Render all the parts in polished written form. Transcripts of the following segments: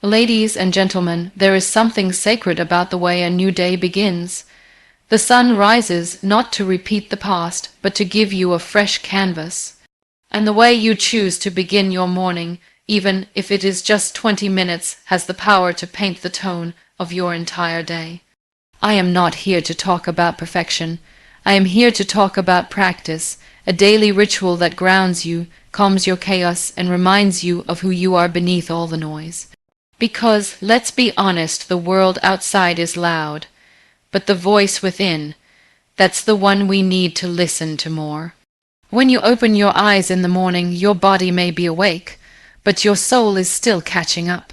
Ladies and gentlemen, there is something sacred about the way a new day begins. The sun rises not to repeat the past, but to give you a fresh canvas. And the way you choose to begin your morning, even if it is just 20 minutes, has the power to paint the tone of your entire day. I am not here to talk about perfection. I am here to talk about practice, a daily ritual that grounds you, calms your chaos, and reminds you of who you are beneath all the noise. Because, let's be honest, the world outside is loud, but the voice within, that's the one we need to listen to more. When you open your eyes in the morning, your body may be awake, but your soul is still catching up.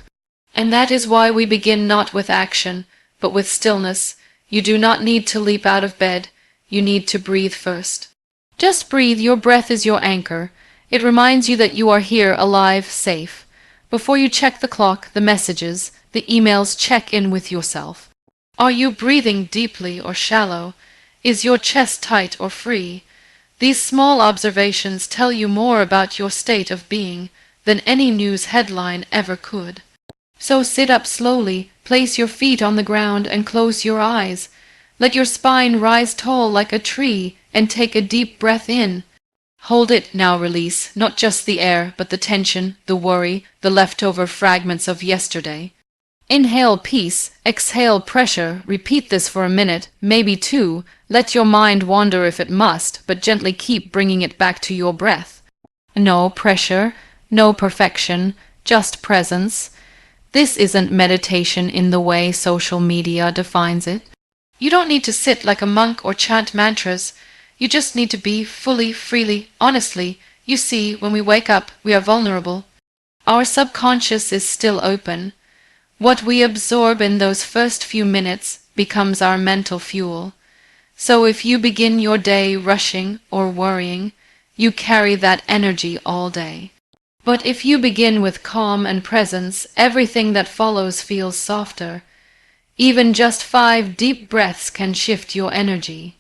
And that is why we begin not with action, but with stillness. You do not need to leap out of bed, you need to breathe first. Just breathe, your breath is your anchor. It reminds you that you are here, alive, safe. Before you check the clock, the messages, the emails, check in with yourself. Are you breathing deeply or shallow? Is your chest tight or free? These small observations tell you more about your state of being than any news headline ever could. So sit up slowly, place your feet on the ground and close your eyes. Let your spine rise tall like a tree and take a deep breath in. Hold it, now release, not just the air, but the tension, the worry, the leftover fragments of yesterday. Inhale peace, exhale pressure, repeat this for a minute, maybe two. Let your mind wander if it must, but gently keep bringing it back to your breath. No pressure, no perfection, just presence. This isn't meditation in the way social media defines it. You don't need to sit like a monk or chant mantras. You just need to be fully, freely, honestly. You see, when we wake up, we are vulnerable. Our subconscious is still open. What we absorb in those first few minutes becomes our mental fuel. So if you begin your day rushing or worrying, you carry that energy all day. But if you begin with calm and presence, everything that follows feels softer. Even just 5 deep breaths can shift your energy.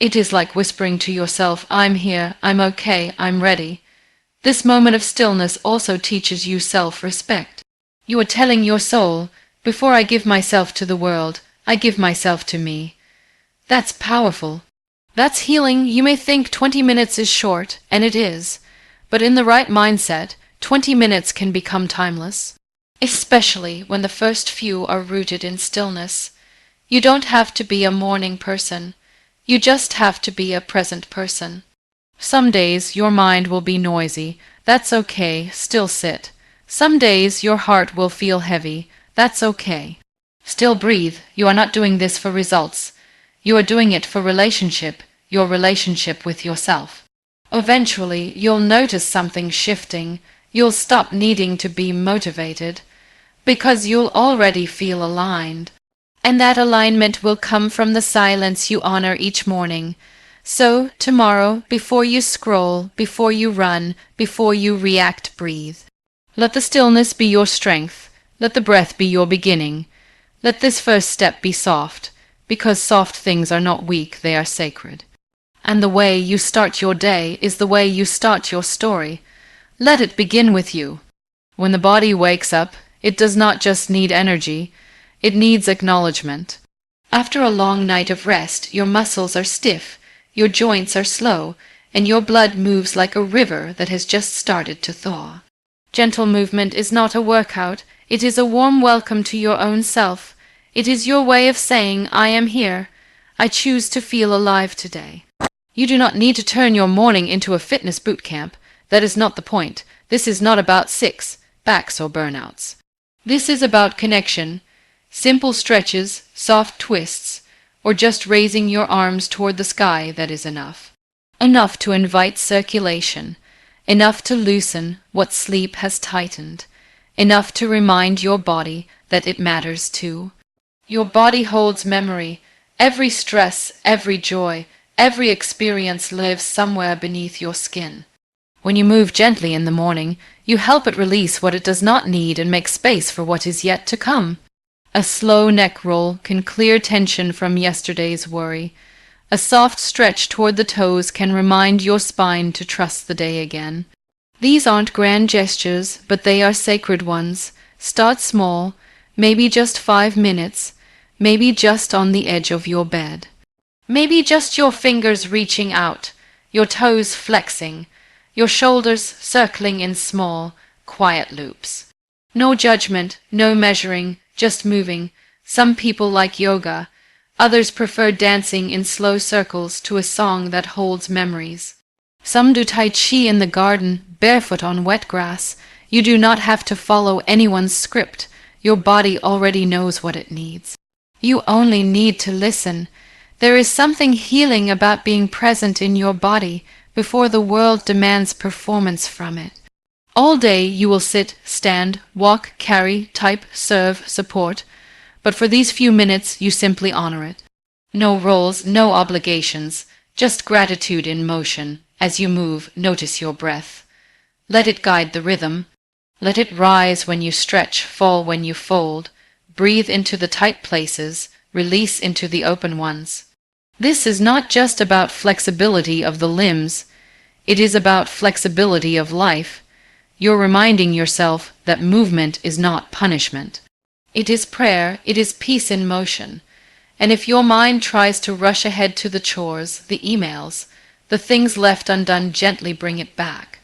It is like whispering to yourself, I'm here, I'm okay, I'm ready. This moment of stillness also teaches you self-respect. You are telling your soul, before I give myself to the world, I give myself to me. That's powerful. That's healing. You may think 20 minutes is short, and it is. But in the right mindset, 20 minutes can become timeless. Especially when the first few are rooted in stillness. You don't have to be a morning person. You just have to be a present person. Some days your mind will be noisy. That's okay, still sit. Some days your heart will feel heavy. That's okay. Still breathe. You are not doing this for results. You are doing it for relationship, your relationship with yourself. Eventually, you'll notice something shifting. You'll stop needing to be motivated, because you'll already feel aligned. And that alignment will come from the silence you honor each morning. So, tomorrow, before you scroll, before you run, before you react, breathe. Let the stillness be your strength. Let the breath be your beginning. Let this first step be soft, because soft things are not weak, they are sacred. And the way you start your day is the way you start your story. Let it begin with you. When the body wakes up, it does not just need energy, it needs acknowledgement. After a long night of rest, your muscles are stiff, your joints are slow, and your blood moves like a river that has just started to thaw. Gentle movement is not a workout, it is a warm welcome to your own self. It is your way of saying, I am here. I choose to feel alive today. You do not need to turn your morning into a fitness boot camp. That is not the point. This is not about six-packs or burnouts. This is about connection. Simple stretches, soft twists, or just raising your arms toward the sky, that is enough. Enough to invite circulation. Enough to loosen what sleep has tightened. Enough to remind your body that it matters too. Your body holds memory. Every stress, every joy, every experience lives somewhere beneath your skin. When you move gently in the morning, you help it release what it does not need and make space for what is yet to come. A slow neck roll can clear tension from yesterday's worry. A soft stretch toward the toes can remind your spine to trust the day again. These aren't grand gestures, but they are sacred ones. Start small, maybe just 5 minutes, maybe just on the edge of your bed. Maybe just your fingers reaching out, your toes flexing, your shoulders circling in small, quiet loops. No judgment, no measuring, just moving. Some people like yoga, others prefer dancing in slow circles to a song that holds memories. Some do tai chi in the garden, barefoot on wet grass. You do not have to follow anyone's script. Your body already knows what it needs. You only need to listen. There is something healing about being present in your body before the world demands performance from it. All day you will sit, stand, walk, carry, type, serve, support, but for these few minutes you simply honor it. No roles, no obligations, just gratitude in motion. As you move, notice your breath. Let it guide the rhythm. Let it rise when you stretch, fall when you fold. Breathe into the tight places, release into the open ones. This is not just about flexibility of the limbs. It is about flexibility of life. You're reminding yourself that movement is not punishment. It is prayer, it is peace in motion. And if your mind tries to rush ahead to the chores, the emails, the things left undone, gently bring it back.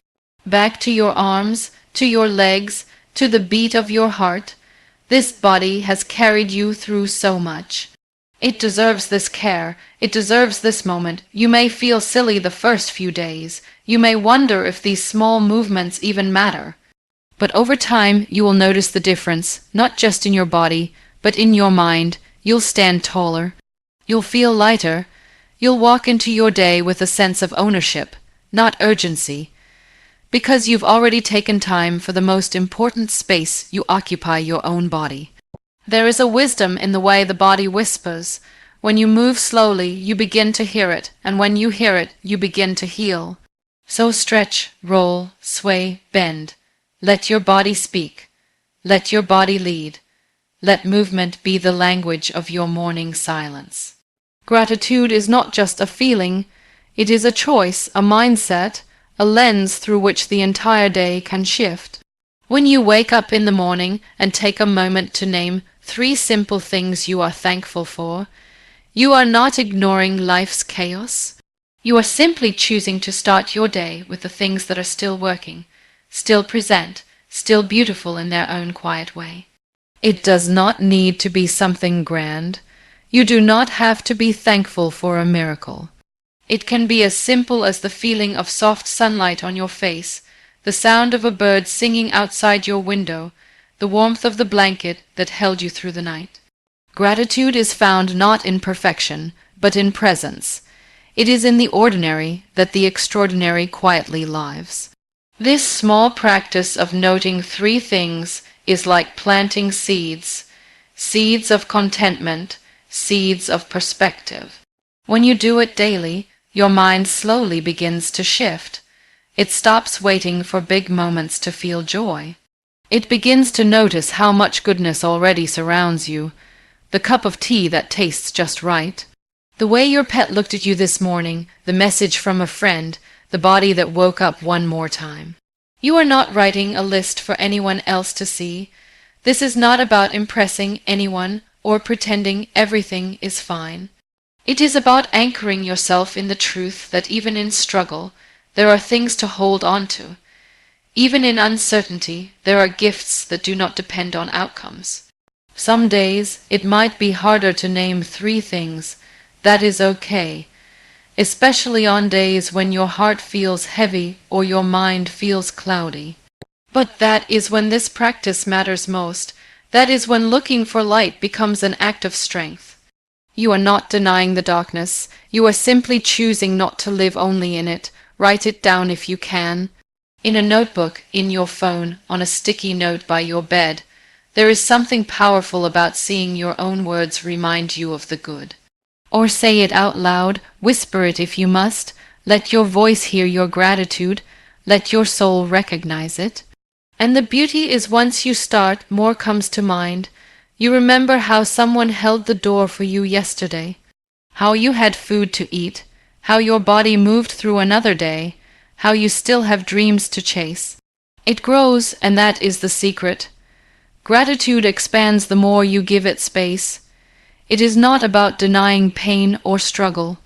Back to your arms, to your legs, to the beat of your heart. This body has carried you through so much. It deserves this care. It deserves this moment. You may feel silly the first few days. You may wonder if these small movements even matter. But over time, you will notice the difference, not just in your body, but in your mind. You'll stand taller. You'll feel lighter. You'll walk into your day with a sense of ownership, not urgency. Because you've already taken time for the most important space you occupy, your own body. There is a wisdom in the way the body whispers. When you move slowly, you begin to hear it, and when you hear it, you begin to heal. So stretch, roll, sway, bend. Let your body speak. Let your body lead. Let movement be the language of your morning silence. Gratitude is not just a feeling. It is a choice, a mindset, a lens through which the entire day can shift. When you wake up in the morning and take a moment to name 3 simple things you are thankful for, you are not ignoring life's chaos. You are simply choosing to start your day with the things that are still working, still present, still beautiful in their own quiet way. It does not need to be something grand. You do not have to be thankful for a miracle. It can be as simple as the feeling of soft sunlight on your face, the sound of a bird singing outside your window, the warmth of the blanket that held you through the night. Gratitude is found not in perfection, but in presence. It is in the ordinary that the extraordinary quietly lives. This small practice of noting 3 things is like planting seeds, seeds of contentment, seeds of perspective. When you do it daily, your mind slowly begins to shift. It stops waiting for big moments to feel joy. It begins to notice how much goodness already surrounds you, the cup of tea that tastes just right, the way your pet looked at you this morning, the message from a friend, the body that woke up one more time. You are not writing a list for anyone else to see. This is not about impressing anyone or pretending everything is fine. It is about anchoring yourself in the truth that even in struggle, there are things to hold on to. Even in uncertainty, there are gifts that do not depend on outcomes. Some days, it might be harder to name 3 things. That is okay, especially on days when your heart feels heavy or your mind feels cloudy. But that is when this practice matters most. That is when looking for light becomes an act of strength. You are not denying the darkness. You are simply choosing not to live only in it. Write it down if you can. In a notebook, in your phone, on a sticky note by your bed. There is something powerful about seeing your own words remind you of the good. Or say it out loud, whisper it if you must. Let your voice hear your gratitude. Let your soul recognize it. And the beauty is once you start, more comes to mind. You remember how someone held the door for you yesterday, how you had food to eat, how your body moved through another day, how you still have dreams to chase. It grows, and that is the secret. Gratitude expands the more you give it space. It is not about denying pain or struggle.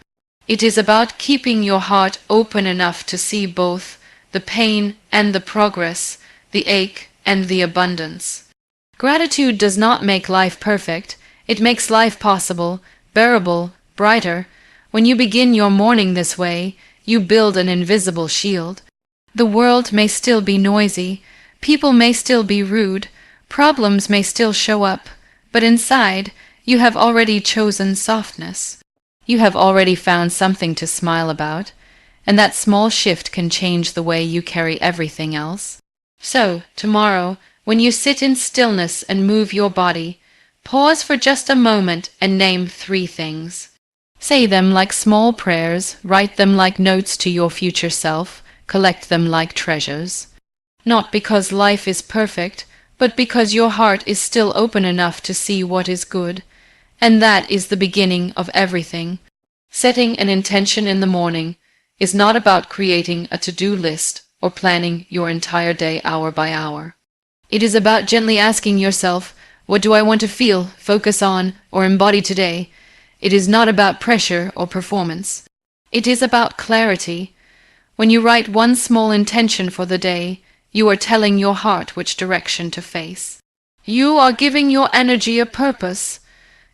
It is about keeping your heart open enough to see both the pain and the progress, the ache and the abundance. Gratitude does not make life perfect. It makes life possible, bearable, brighter. When you begin your morning this way, you build an invisible shield. The world may still be noisy, people may still be rude, problems may still show up, but inside, you have already chosen softness. You have already found something to smile about, and that small shift can change the way you carry everything else. So, tomorrow, when you sit in stillness and move your body, pause for just a moment and name 3 things. Say them like small prayers, write them like notes to your future self, collect them like treasures. Not because life is perfect, but because your heart is still open enough to see what is good. And that is the beginning of everything. Setting an intention in the morning is not about creating a to-do list or planning your entire day hour by hour. It is about gently asking yourself, what do I want to feel, focus on, or embody today? It is not about pressure or performance. It is about clarity. When you write one small intention for the day, you are telling your heart which direction to face. You are giving your energy a purpose.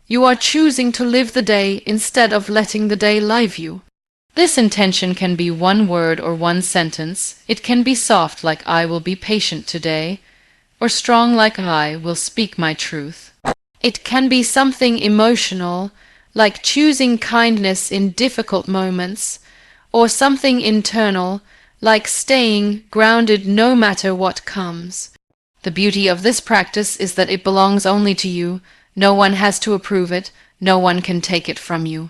You are choosing to live the day instead of letting the day live you. This intention can be 1 word or 1 sentence. It can be soft like I will be patient today, or strong like I will speak my truth. It can be something emotional, like choosing kindness in difficult moments, or something internal, like staying grounded no matter what comes. The beauty of this practice is that it belongs only to you. No one has to approve it. No one can take it from you.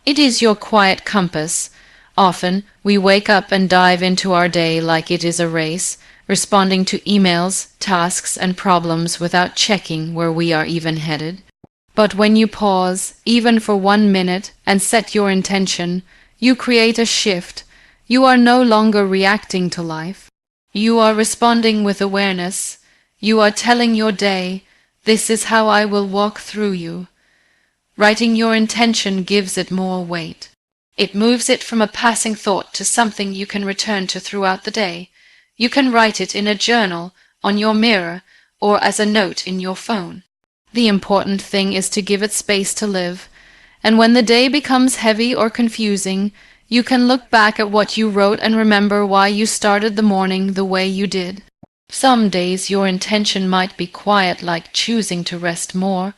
It is your quiet compass. Often, we wake up and dive into our day like it is a race, responding to emails, tasks, and problems without checking where we are even headed. But when you pause, even for 1 minute, and set your intention, you create a shift. You are no longer reacting to life. You are responding with awareness. You are telling your day, this is how I will walk through you. Writing your intention gives it more weight. It moves it from a passing thought to something you can return to throughout the day. You can write it in a journal, on your mirror, or as a note in your phone. The important thing is to give it space to live, and when the day becomes heavy or confusing, you can look back at what you wrote and remember why you started the morning the way you did. Some days your intention might be quiet, like choosing to rest more.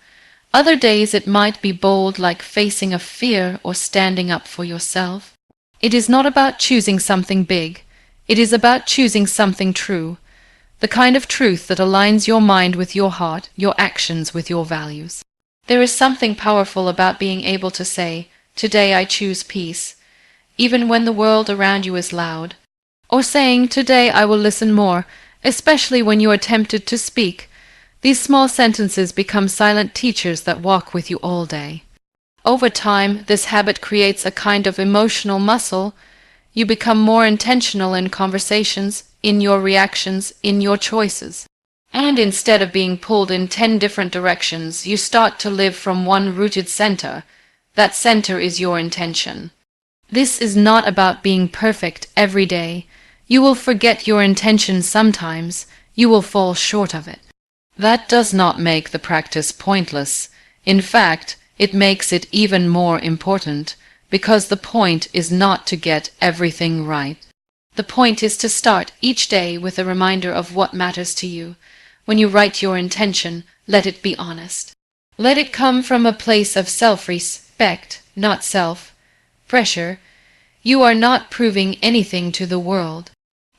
Other days it might be bold, like facing a fear or standing up for yourself. It is not about choosing something big. It is about choosing something true. The kind of truth that aligns your mind with your heart, your actions with your values. There is something powerful about being able to say, today I choose peace, even when the world around you is loud. Or saying, today I will listen more, especially when you are tempted to speak. These small sentences become silent teachers that walk with you all day. Over time, this habit creates a kind of emotional muscle. You become more intentional in conversations, in your reactions, in your choices. And instead of being pulled in 10 different directions, you start to live from one rooted center. That center is your intention. This is not about being perfect every day. You will forget your intention sometimes. You will fall short of it. That does not make the practice pointless. In fact, it makes it even more important, because the point is not to get everything right. The point is to start each day with a reminder of what matters to you. When you write your intention, let it be honest. Let it come from a place of self-respect, not self-pressure. You are not proving anything to the world.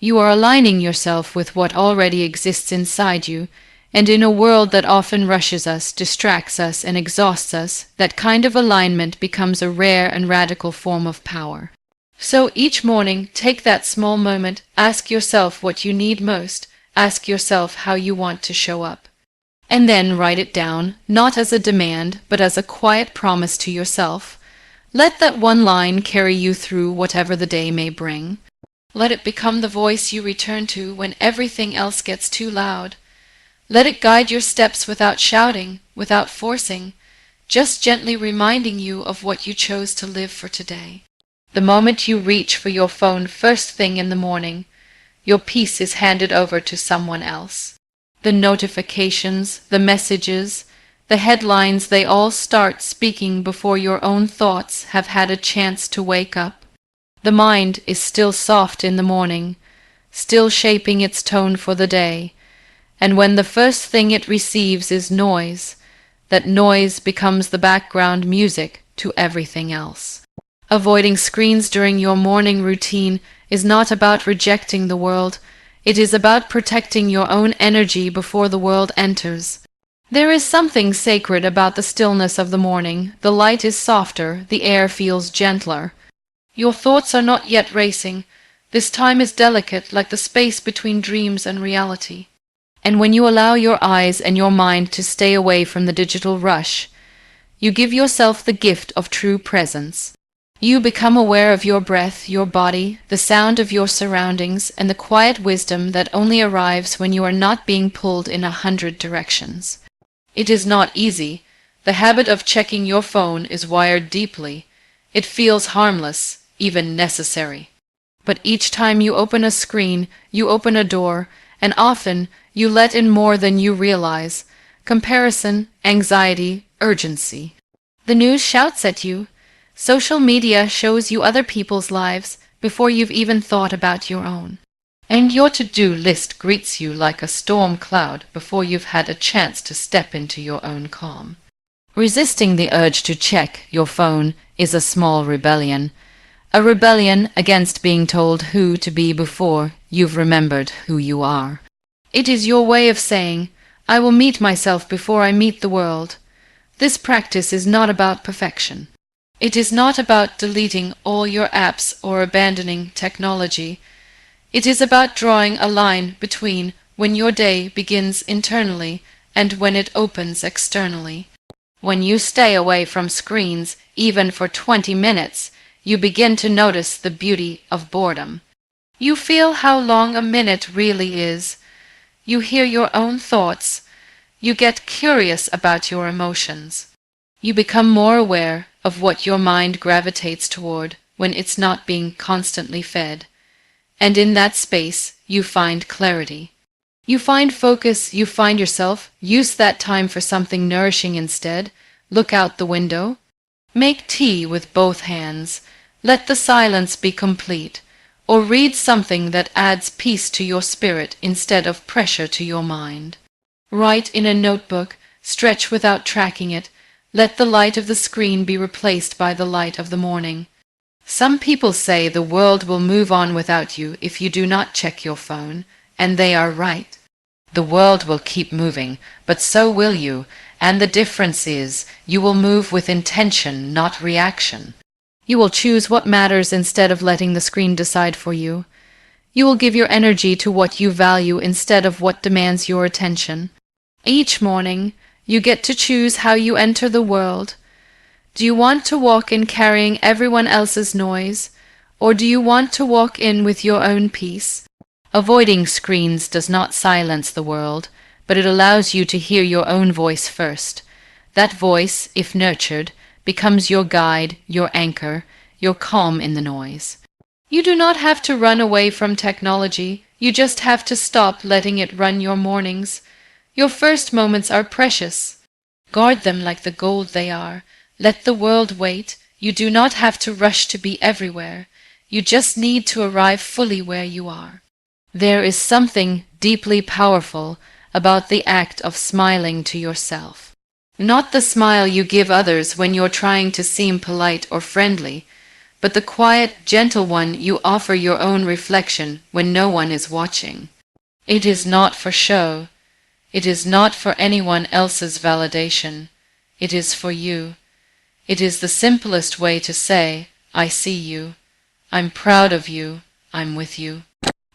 You are aligning yourself with what already exists inside you, and in a world that often rushes us, distracts us, and exhausts us, that kind of alignment becomes a rare and radical form of power. So each morning, take that small moment, ask yourself what you need most, ask yourself how you want to show up. And then write it down, not as a demand, but as a quiet promise to yourself. Let that one line carry you through whatever the day may bring. Let it become the voice you return to when everything else gets too loud. Let it guide your steps without shouting, without forcing, just gently reminding you of what you chose to live for today. The moment you reach for your phone first thing in the morning, your peace is handed over to someone else. The notifications, the messages, the headlines, they all start speaking before your own thoughts have had a chance to wake up. The mind is still soft in the morning, still shaping its tone for the day, and when the first thing it receives is noise, that noise becomes the background music to everything else. Avoiding screens during your morning routine is not about rejecting the world, it is about protecting your own energy before the world enters. There is something sacred about the stillness of the morning. The light is softer, the air feels gentler. Your thoughts are not yet racing. This time is delicate, like the space between dreams and reality. And when you allow your eyes and your mind to stay away from the digital rush, you give yourself the gift of true presence. You become aware of your breath, your body, the sound of your surroundings, and the quiet wisdom that only arrives when you are not being pulled in 100 directions. It is not easy. The habit of checking your phone is wired deeply. It feels harmless, even necessary. But each time you open a screen, you open a door, and often you let in more than you realize: comparison, anxiety, urgency. The news shouts at you. Social media shows you other people's lives before you've even thought about your own. And your to-do list greets you like a storm cloud before you've had a chance to step into your own calm. Resisting the urge to check your phone is a small rebellion. A rebellion against being told who to be before you've remembered who you are. It is your way of saying, I will meet myself before I meet the world. This practice is not about perfection. It is not about deleting all your apps or abandoning technology. It is about drawing a line between when your day begins internally and when it opens externally. When you stay away from screens, even for 20 minutes, you begin to notice the beauty of boredom. You feel how long a minute really is. You hear your own thoughts. You get curious about your emotions. You become more aware of what your mind gravitates toward when it's not being constantly fed. And in that space, you find clarity. You find focus, you find yourself. Use that time for something nourishing instead. Look out the window. Make tea with both hands. Let the silence be complete. Or read something that adds peace to your spirit instead of pressure to your mind. Write in a notebook. Stretch without tracking it. Let the light of the screen be replaced by the light of the morning. Some people say the world will move on without you if you do not check your phone, and they are right. The world will keep moving, but so will you, and the difference is you will move with intention, not reaction. You will choose what matters instead of letting the screen decide for you. You will give your energy to what you value instead of what demands your attention. Each morning, you get to choose how you enter the world. Do you want to walk in carrying everyone else's noise, or do you want to walk in with your own peace? Avoiding screens does not silence the world, but it allows you to hear your own voice first. That voice, if nurtured, becomes your guide, your anchor, your calm in the noise. You do not have to run away from technology, you just have to stop letting it run your mornings. Your first moments are precious. Guard them like the gold they are. Let the world wait. You do not have to rush to be everywhere. You just need to arrive fully where you are. There is something deeply powerful about the act of smiling to yourself. Not the smile you give others when you're trying to seem polite or friendly, but the quiet, gentle one you offer your own reflection when no one is watching. It is not for show. It is not for anyone else's validation. It is for you. It is the simplest way to say, I see you. I'm proud of you. I'm with you.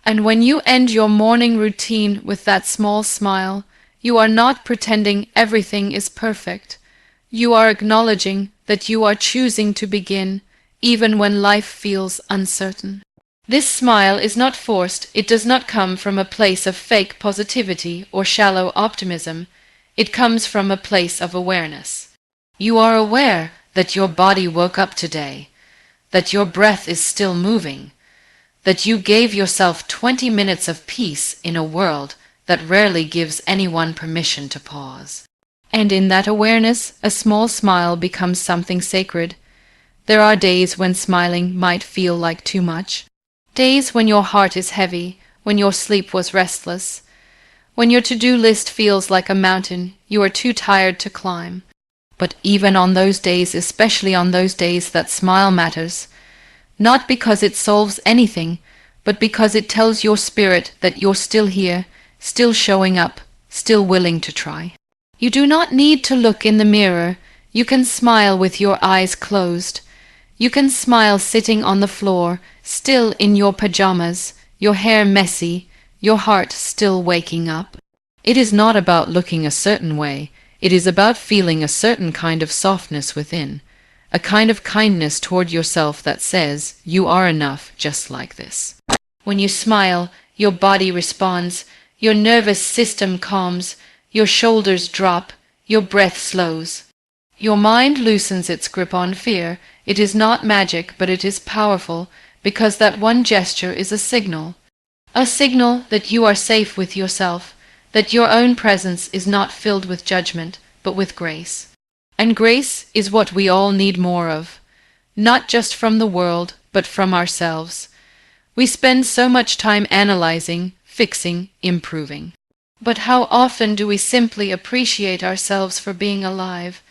And when you end your morning routine with that small smile, you are not pretending everything is perfect. You are acknowledging that you are choosing to begin, even when life feels uncertain. This smile is not forced, it does not come from a place of fake positivity or shallow optimism, it comes from a place of awareness. You are aware that your body woke up today, that your breath is still moving, that you gave yourself 20 minutes of peace in a world that rarely gives anyone permission to pause. And in that awareness, a small smile becomes something sacred. There are days when smiling might feel like too much. Days when your heart is heavy, when your sleep was restless, when your to-do list feels like a mountain you are too tired to climb. But even on those days, especially on those days, that smile matters. Not because it solves anything, but because it tells your spirit that you're still here, still showing up, still willing to try. You do not need to look in the mirror. You can smile with your eyes closed. You can smile sitting on the floor, still in your pajamas, your hair messy, your heart still waking up. It is not about looking a certain way. It is about feeling a certain kind of softness within, a kind of kindness toward yourself that says you are enough just like this. When you smile, your body responds, your nervous system calms, your shoulders drop, your breath slows. Your mind loosens its grip on fear. It is not magic, but it is powerful, because that one gesture is a signal that you are safe with yourself, that your own presence is not filled with judgment, but with grace. And grace is what we all need more of, not just from the world, but from ourselves. We spend so much time analyzing, fixing, improving. But how often do we simply appreciate ourselves for being alive?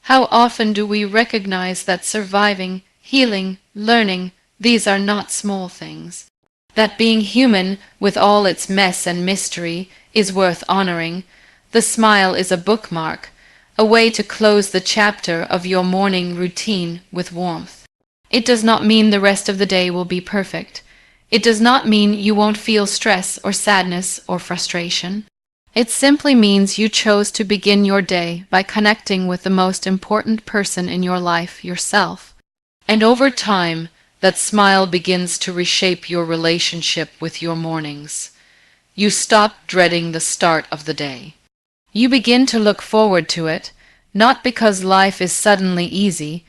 How often do we recognize that surviving, healing, learning, these are not small things? That being human, with all its mess and mystery, is worth honoring. The smile is a bookmark, a way to close the chapter of your morning routine with warmth. It does not mean the rest of the day will be perfect. It does not mean you won't feel stress or sadness or frustration. It simply means you chose to begin your day by connecting with the most important person in your life, yourself. And over time, that smile begins to reshape your relationship with your mornings. You stop dreading the start of the day. You begin to look forward to it, not because life is suddenly easy,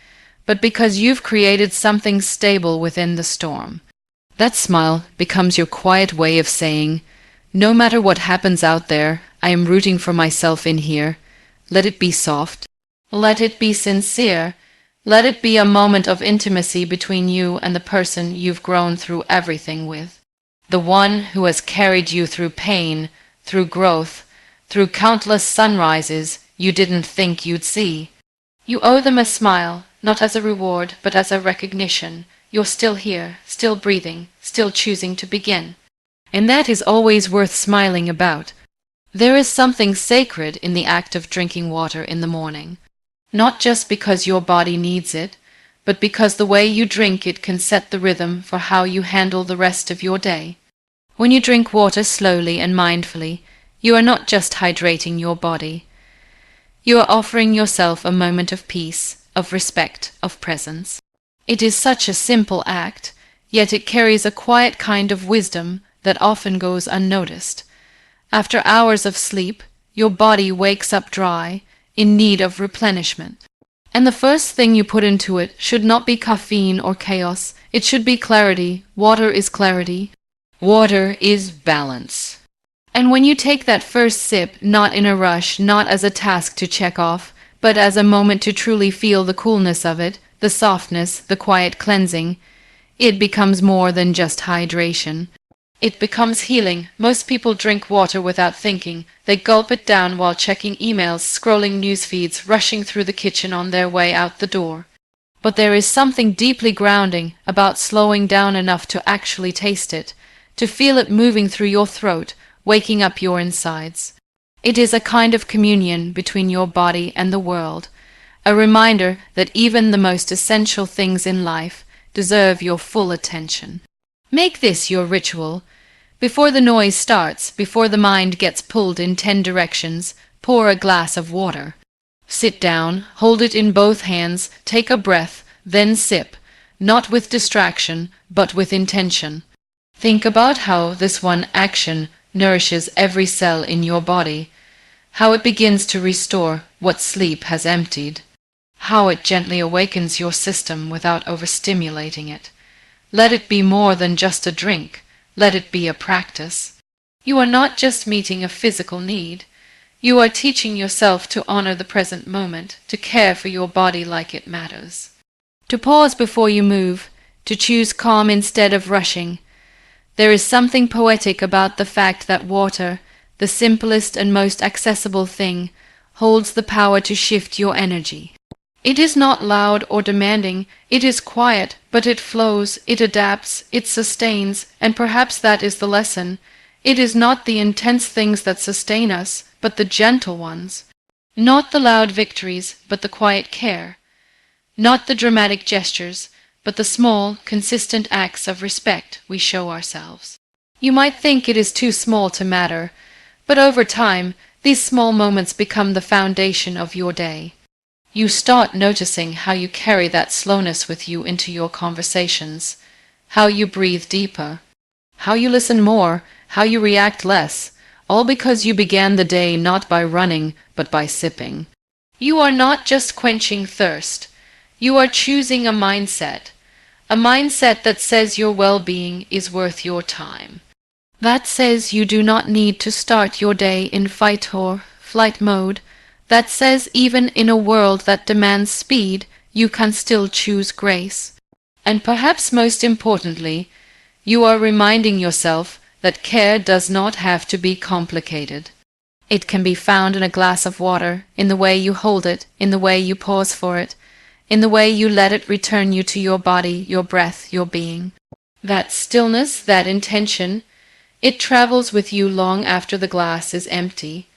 but because you've created something stable within the storm. That smile becomes your quiet way of saying, no matter what happens out there, I am rooting for myself in here. Let it be soft. Let it be sincere. Let it be a moment of intimacy between you and the person you've grown through everything with. The one who has carried you through pain, through growth, through countless sunrises you didn't think you'd see. You owe them a smile, not as a reward, but as a recognition. You're still here, still breathing, still choosing to begin. And that is always worth smiling about. There is something sacred in the act of drinking water in the morning. Not just because your body needs it, but because the way you drink it can set the rhythm for how you handle the rest of your day. When you drink water slowly and mindfully, you are not just hydrating your body. You are offering yourself a moment of peace, of respect, of presence. It is such a simple act, yet it carries a quiet kind of wisdom that often goes unnoticed. After hours of sleep, your body wakes up dry, in need of replenishment. And the first thing you put into it should not be caffeine or chaos. It should be clarity. Water is clarity. Water is balance. And when you take that first sip, not in a rush, not as a task to check off, but as a moment to truly feel the coolness of it, the softness, the quiet cleansing, it becomes more than just hydration. It becomes healing. Most people drink water without thinking. They gulp it down while checking emails, scrolling news feeds, rushing through the kitchen on their way out the door. But there is something deeply grounding about slowing down enough to actually taste it, to feel it moving through your throat, waking up your insides. It is a kind of communion between your body and the world, a reminder that even the most essential things in life deserve your full attention. Make this your ritual. Before the noise starts, before the mind gets pulled in 10 directions, pour a glass of water. Sit down, hold it in both hands, take a breath, then sip. not with distraction, but with intention. Think about how this one action nourishes every cell in your body, how it begins to restore what sleep has emptied, how it gently awakens your system without overstimulating it. Let it be more than just a drink. Let it be a practice. You are not just meeting a physical need. You are teaching yourself to honor the present moment, to care for your body like it matters. To pause before you move, to choose calm instead of rushing. There is something poetic about the fact that water, the simplest and most accessible thing, holds the power to shift your energy. It is not loud or demanding, it is quiet, but it flows, it adapts, it sustains, and perhaps that is the lesson. It is not the intense things that sustain us, but the gentle ones. Not the loud victories, but the quiet care. Not the dramatic gestures, but the small, consistent acts of respect we show ourselves. You might think it is too small to matter, but over time, these small moments become the foundation of your day. You start noticing how you carry that slowness with you into your conversations, how you breathe deeper, how you listen more, how you react less, all because you began the day not by running, but by sipping. You are not just quenching thirst. You are choosing a mindset that says your well-being is worth your time. That says you do not need to start your day in fight or flight mode. That says even in a world that demands speed, you can still choose grace. And perhaps most importantly, you are reminding yourself that care does not have to be complicated. It can be found in a glass of water, in the way you hold it, in the way you pause for it, in the way you let it return you to your body, your breath, your being. That stillness, that intention, it travels with you long after the glass is empty.